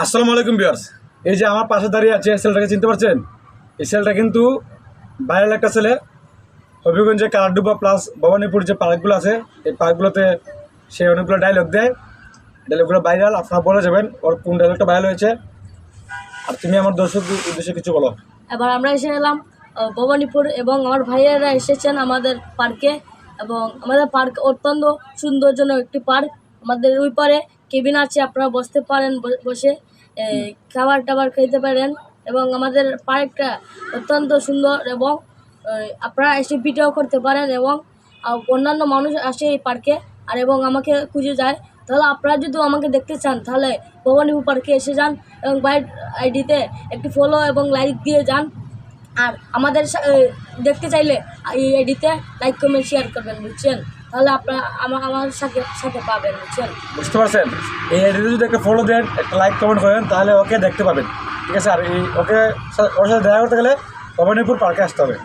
আসসালামু আলাইকুম ভিউয়ার্স। এই যে আমার পাশে দাঁড়িয়ে আছে ছেলেটাকে চিনতে পারছেন? এই ছেলেটা কিন্তু ভাইরাল একটা ছেলে। হবিগঞ্জে কালারডুবা প্লাস ভবানীপুর যে পার্কগুলো আছে এই পার্কগুলোতে সে অনেকগুলো ডায়লগ দেয়। ডায়লগগুলো ভাইরাল, আপনারা বলে যাবেন ওর কোন ডায়লগটা ভাইরাল হয়েছে। আর তুমি আমার দর্শক উদ্দেশ্যে কিছু বলো। এবার আমরা এসে এলাম ভবানীপুর এবং আমার ভাইয়েরা এসেছেন আমাদের পার্কে। এবং আমাদের পার্ক অত্যন্ত সৌন্দর্যজনক একটি পার্ক। আমাদের ওই পারে কেবিন আছে, আপনারা বসতে পারেন, বসে খাবার টাবার খেতে পারেন। এবং আমাদের পার্কটা অত্যন্ত সুন্দর এবং আপনারা এসে ভিডিও করতে পারেন। এবং অন্যান্য মানুষ আসে এই পার্কে আর এবং আমাকে খুঁজে যায়। তাহলে আপনারা যদি আমাকে দেখতে চান তাহলে ভবানীপুর পার্কে এসে যান এবং বাইট আইডিতে একটি ফলো এবং লাইক দিয়ে যান। আর আমাদের দেখতে চাইলে এই আইডিতে লাইক কমেন্ট শেয়ার করবেন, বুঝছেন? তাহলে আপনারা আমার সাথে পাবেন, বুঝছেন? বুঝতে পারছেন? এই আইডিতে যদি একটা ফলো দেন, একটা লাইক কমেন্ট করেন তাহলে ওকে দেখতে পাবেন, ঠিক আছে? আর এই ওর সাথে দেখা করতে গেলে ভবানীপুর পার্কে আসতে হবে।